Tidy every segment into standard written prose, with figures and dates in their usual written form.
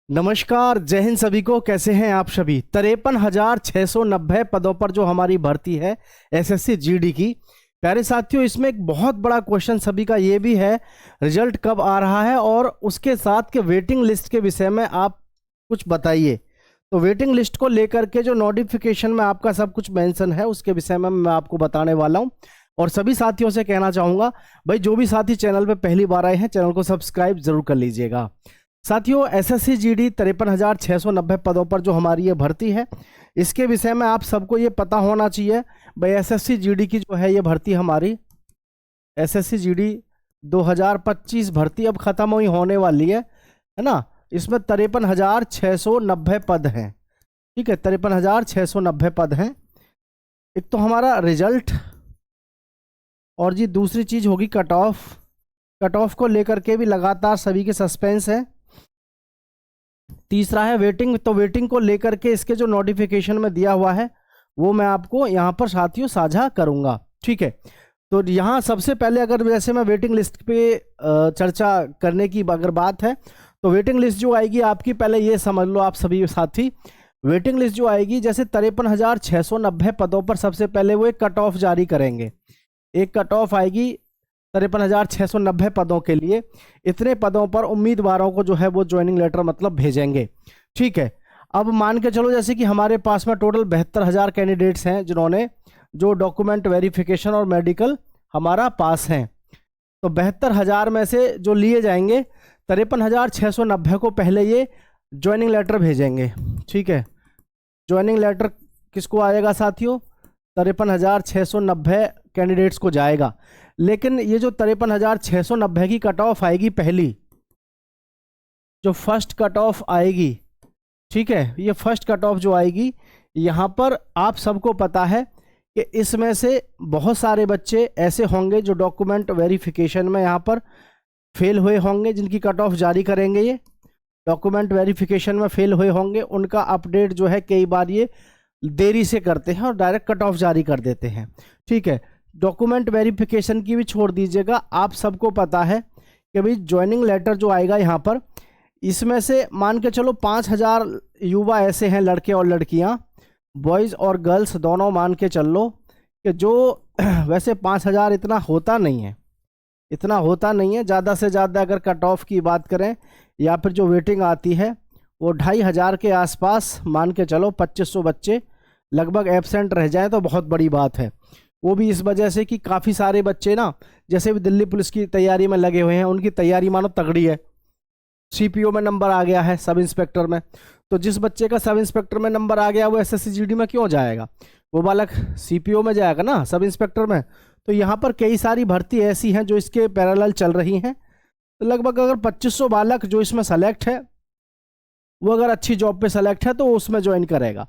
नमस्कार, जय हिंद सभी को। कैसे हैं आप सभी। 53,690 पदों पर जो हमारी भर्ती है एसएससी जीडी की। प्यारे साथियों, इसमें एक बहुत बड़ा क्वेश्चन सभी का ये भी है, रिजल्ट कब आ रहा है और उसके साथ के वेटिंग लिस्ट के विषय में आप कुछ बताइए। तो वेटिंग लिस्ट को लेकर के जो नोटिफिकेशन में आपका सब कुछ मेंशन है उसके विषय में मैं आपको बताने वाला हूं। और सभी साथियों से कहना चाहूँगा, भाई जो भी साथी चैनल पे पहली बार आए हैं चैनल को सब्सक्राइब जरूर कर लीजिएगा। साथियों, एसएससी जीडी 53,690 पदों पर जो हमारी ये भर्ती है इसके विषय में आप सबको ये पता होना चाहिए। भाई एसएससी जीडी की जो है ये भर्ती हमारी एसएससी जीडी 2025 भर्ती अब खत्म हुई होने वाली है ना। इसमें 53,690 पद हैं। ठीक है, 53,690 पद हैं। एक तो हमारा रिजल्ट, और जी दूसरी चीज होगी कट ऑफ। कट ऑफ को लेकर के भी लगातार सभी के सस्पेंस है। तीसरा है वेटिंग। तो वेटिंग को लेकर के इसके जो नोटिफिकेशन में दिया हुआ है वो मैं आपको यहाँ पर साथियों साझा करूंगा। ठीक है, तो यहाँ सबसे पहले अगर जैसे मैं वेटिंग लिस्ट पे चर्चा करने की अगर बात है तो वेटिंग लिस्ट जो आएगी आपकी, पहले ये समझ लो आप सभी साथी, वेटिंग लिस्ट जो आएगी जैसे 53,690 पदों पर सबसे पहले वो एक कट ऑफ जारी करेंगे। एक कट ऑफ आएगी 53,690 पदों के लिए। इतने पदों पर उम्मीदवारों को जो है वो ज्वाइनिंग लेटर मतलब भेजेंगे। ठीक है, अब मान के चलो जैसे कि हमारे पास में टोटल 72,000 कैंडिडेट्स हैं जिन्होंने जो डॉक्यूमेंट वेरिफिकेशन और मेडिकल हमारा पास हैं। तो 72,000 में से जो लिए जाएंगे 53,690 को पहले ये ज्वाइनिंग लेटर भेजेंगे। ठीक है, ज्वाइनिंग लेटर किसको आएगा साथियों? 53,690 कैंडिडेट्स को जाएगा। लेकिन ये जो 53,690 की कट ऑफ आएगी, पहली जो फर्स्ट कट ऑफ आएगी, ठीक है, ये फर्स्ट कट ऑफ जो आएगी यहाँ पर आप सबको पता है कि इसमें से बहुत सारे बच्चे ऐसे होंगे जो डॉक्यूमेंट वेरिफिकेशन में यहाँ पर फेल हुए होंगे, जिनकी कट ऑफ जारी करेंगे। ये डॉक्यूमेंट वेरिफिकेशन में फेल हुए होंगे, उनका अपडेट जो है कई बार ये देरी से करते हैं और डायरेक्ट कट ऑफ जारी कर देते हैं। ठीक है, डॉक्यूमेंट वेरिफिकेशन की भी छोड़ दीजिएगा। आप सबको पता है कि भाई ज्वाइनिंग लेटर जो आएगा यहाँ पर, इसमें से मान के चलो 5,000 युवा ऐसे हैं, लड़के और लड़कियाँ, बॉयज़ और गर्ल्स दोनों, मान के चल लो कि जो वैसे 5,000 इतना होता नहीं है, इतना होता नहीं है। ज़्यादा से ज़्यादा अगर कट ऑफ की बात करें या फिर जो वेटिंग आती है वो 2,500 के आसपास, मान के चलो 2,500 बच्चे लगभग एब्सेंट रह जाएं तो बहुत बड़ी बात है। वो भी इस वजह से कि काफ़ी सारे बच्चे ना, जैसे भी दिल्ली पुलिस की तैयारी में लगे हुए हैं, उनकी तैयारी मानो तगड़ी है। सीपीओ में नंबर आ गया है, सब इंस्पेक्टर में। तो जिस बच्चे का सब इंस्पेक्टर में नंबर आ गया वो एसएससी जीडी में क्यों जाएगा? वो बालक सीपीओ में जाएगा ना, सब इंस्पेक्टर में। तो यहाँ पर कई सारी भर्ती ऐसी हैं जो इसके पैरेलल चल रही हैं। तो लगभग अगर 2,500 बालक जो इसमें सेलेक्ट है, वो अगर अच्छी जॉब पे सेलेक्ट है तो उसमें ज्वाइन करेगा।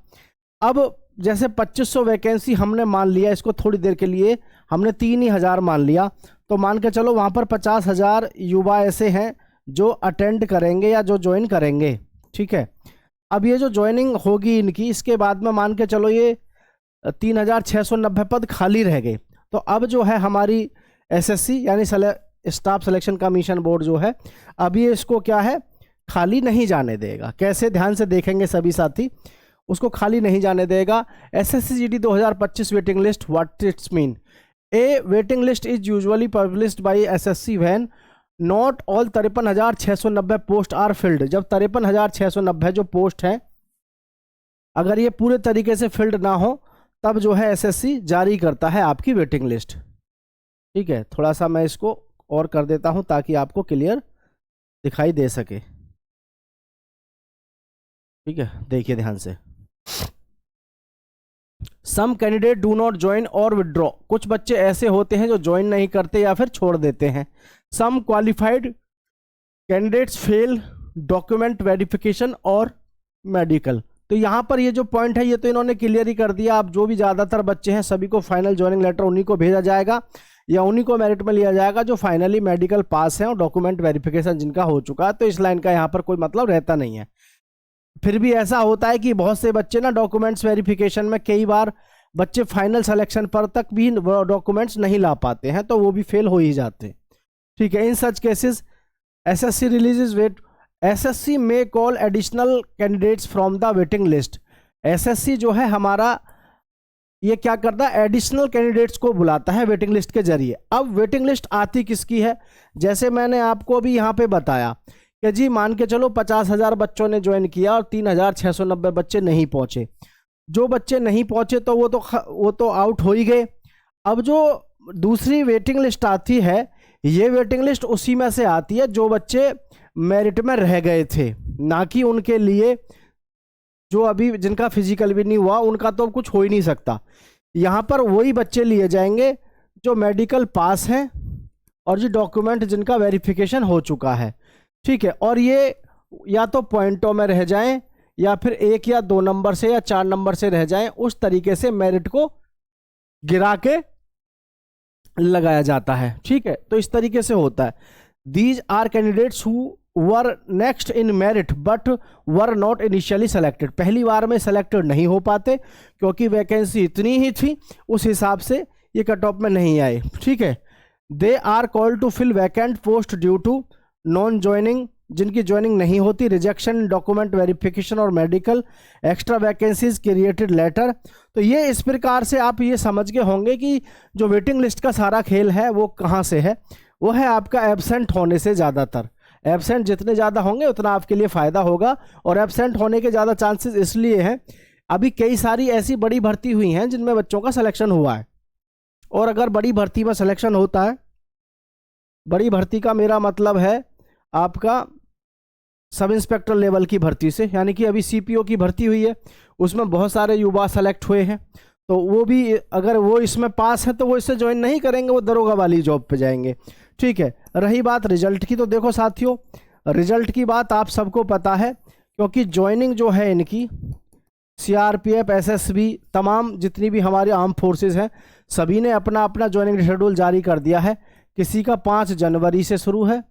अब जैसे 2,500 वैकेंसी हमने मान लिया, इसको थोड़ी देर के लिए हमने 3,000 मान लिया, तो मान के चलो वहाँ पर 50,000 युवा ऐसे हैं जो अटेंड करेंगे या जो ज्वाइन करेंगे। ठीक है, अब ये जो ज्वाइनिंग होगी इनकी, इसके बाद में मान के चलो ये 3,690 पद खाली रह गए। तो अब जो है हमारी एसएससी यानी स्टाफ सिलेक्शन कमीशन बोर्ड जो है, अब ये इसको क्या है, खाली नहीं जाने देगा। कैसे, ध्यान से देखेंगे सभी साथी, उसको खाली नहीं जाने देगा। SSC GD 2025 waiting list, what it's mean? A waiting list is usually published by SSC when not all 53,690 post are filled. जब 53,690 जो पोस्ट हैं अगर ये पूरे तरीके से फिल्ड ना हो तब जो है एसएससी जारी करता है आपकी वेटिंग लिस्ट। ठीक है, थोड़ा सा मैं इसको और कर देता हूं ताकि आपको क्लियर दिखाई दे सके। ठीक है, देखिए ध्यान से। Some candidate do not join और विड्रॉ। कुछ बच्चे ऐसे होते हैं जो ज्वाइन नहीं करते या फिर छोड़ देते हैं। Some qualified candidates fail document verification और मेडिकल। तो यहाँ पर ये जो पॉइंट है ये तो इन्होंने क्लियर ही कर दिया। अब जो भी ज़्यादातर बच्चे हैं सभी को फाइनल ज्वाइनिंग लेटर उन्हीं को भेजा जाएगा या उन्हीं को मेरिट में लिया जाएगा जो फाइनली मेडिकल पास है और डॉक्यूमेंट वेरिफिकेशन जिनका हो चुका है। तो इस लाइन का यहाँ पर कोई मतलब रहता नहीं है। फिर भी ऐसा होता है कि बहुत से बच्चे ना डॉक्यूमेंट्स वेरिफिकेशन में कई बार बच्चे फाइनल सिलेक्शन पर तक भी डॉक्यूमेंट्स नहीं ला पाते हैं, तो वो भी फेल हो ही जाते हैं। ठीक है, in such cases SSC releases wait SSC may call additional candidates from the waiting list. SSC जो है हमारा ये क्या करता है, एडिशनल कैंडिडेट्स को बुलाता है वेटिंग लिस्ट के जरिए। अब वेटिंग लिस्ट आती किसकी है, जैसे मैंने आपको अभी यहाँ पे बताया कि जी मान के चलो 50,000 बच्चों ने ज्वाइन किया और 3,690 बच्चे नहीं पहुंचे। जो बच्चे नहीं पहुंचे तो वो तो आउट हो ही गए। अब जो दूसरी वेटिंग लिस्ट आती है, ये वेटिंग लिस्ट उसी में से आती है जो बच्चे मेरिट में रह गए थे, ना कि उनके लिए जो अभी जिनका फिजिकल भी नहीं हुआ, उनका तो कुछ हो ही नहीं सकता। यहाँ पर वही बच्चे लिए जाएंगे जो मेडिकल पास हैं और जो डॉक्यूमेंट जिनका वेरिफिकेशन हो चुका है, ठीक है। और ये या तो पॉइंटों में रह जाएं या फिर 1 या 2 नंबर से या 4 नंबर से रह जाएं, उस तरीके से मेरिट को गिरा के लगाया जाता है, ठीक है। तो इस तरीके से होता है। These are candidates who were next in merit but were not initially selected. पहली बार में सेलेक्टेड नहीं हो पाते क्योंकि वैकेंसी इतनी ही थी, उस हिसाब से ये कट ऑफ में नहीं आए, ठीक है। They are called to fill vacant post due to non joining, जिनकी ज्वाइनिंग नहीं होती, रिजेक्शन, डॉक्यूमेंट वेरिफिकेशन और medical, extra vacancies created later. तो ये इस प्रकार से आप ये समझ के होंगे कि जो वेटिंग लिस्ट का सारा खेल है वो कहाँ से है, वो है आपका एब्सेंट होने से। ज़्यादातर एब्सेंट जितने ज़्यादा होंगे उतना आपके लिए फ़ायदा होगा। और एब्सेंट होने के ज़्यादा चांसेस इसलिए हैं, अभी कई सारी ऐसी बड़ी भर्ती हुई हैं जिनमें बच्चों का सिलेक्शन हुआ है। और अगर बड़ी भर्ती में सिलेक्शन होता है, बड़ी भर्ती का मेरा मतलब है आपका सब इंस्पेक्टर लेवल की भर्ती से, यानी कि अभी सीपीओ की भर्ती हुई है, उसमें बहुत सारे युवा सेलेक्ट हुए हैं, तो वो भी अगर वो इसमें पास है तो वो इससे ज्वाइन नहीं करेंगे, वो दरोगा वाली जॉब पे जाएंगे, ठीक है। रही बात रिजल्ट की, तो देखो साथियों, रिजल्ट की बात आप सबको पता है, क्योंकि ज्वाइनिंग जो है इनकी सीआरपीएफ, एसएसबी, तमाम जितनी भी हमारे आर्म फोर्सेस हैं, सभी ने अपना अपना ज्वाइनिंग शेड्यूल जारी कर दिया है। किसी का 5 जनवरी से शुरू है,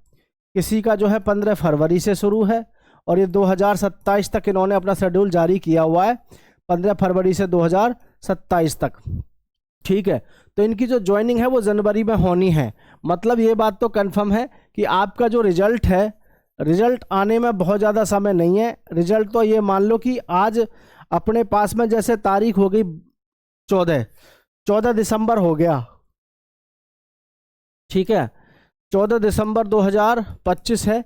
किसी का जो है 15 फरवरी से शुरू है, और ये 2027 तक इन्होंने अपना शेड्यूल जारी किया हुआ है, 15 फरवरी से 2027 तक, ठीक है। तो इनकी जो ज्वाइनिंग है वो जनवरी में होनी है। मतलब ये बात तो कंफर्म है कि आपका जो रिजल्ट है, रिजल्ट आने में बहुत ज़्यादा समय नहीं है। रिजल्ट तो ये मान लो कि आज अपने पास में जैसे तारीख हो गई 14 दिसंबर हो गया, ठीक है, 14 दिसंबर 2025 है,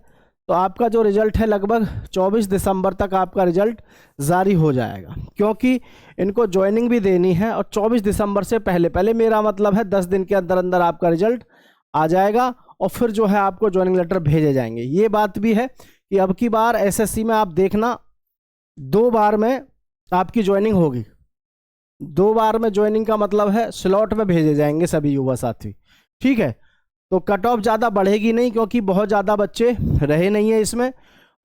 तो आपका जो रिजल्ट है लगभग 24 दिसंबर तक आपका रिजल्ट जारी हो जाएगा, क्योंकि इनको ज्वाइनिंग भी देनी है। और 24 दिसंबर से पहले पहले, मेरा मतलब है 10 दिन के अंदर अंदर आपका रिजल्ट आ जाएगा, और फिर जो है आपको ज्वाइनिंग लेटर भेजे जाएंगे। ये बात भी है कि अब की बार एसएससी में आप देखना 2 बार में आपकी ज्वाइनिंग होगी। 2 बार में ज्वाइनिंग का मतलब है स्लॉट में भेजे जाएंगे सभी युवा साथी, ठीक है। तो कट ऑफ ज़्यादा बढ़ेगी नहीं, क्योंकि बहुत ज़्यादा बच्चे रहे नहीं है इसमें।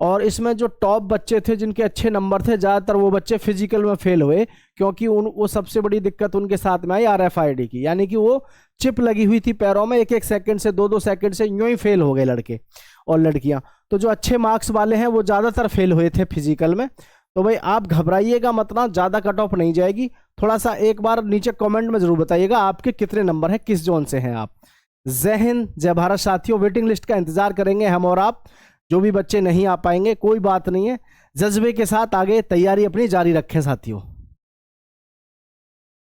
और इसमें जो टॉप बच्चे थे जिनके अच्छे नंबर थे, ज़्यादातर वो बच्चे फिजिकल में फेल हुए, क्योंकि वो सबसे बड़ी दिक्कत उनके साथ में आई RFID की, यानी कि वो चिप लगी हुई थी पैरों में, 1-1 सेकंड से 2-2 सेकंड से यूं ही फेल हो गए लड़के और लड़कियां। तो जो अच्छे मार्क्स वाले हैं वो ज़्यादातर फेल हुए थे फिजिकल में। तो भाई आप घबराइएगा मत ना, ज़्यादा कट ऑफ नहीं जाएगी। थोड़ा सा एक बार नीचे कॉमेंट में ज़रूर बताइएगा आपके कितने नंबर हैं, किस जोन से हैं आप। जय हिंद, जय भारत साथियों। वेटिंग लिस्ट का इंतजार करेंगे हम और आप। जो भी बच्चे नहीं आ पाएंगे कोई बात नहीं है, जज्बे के साथ आगे तैयारी अपनी जारी रखें साथियों।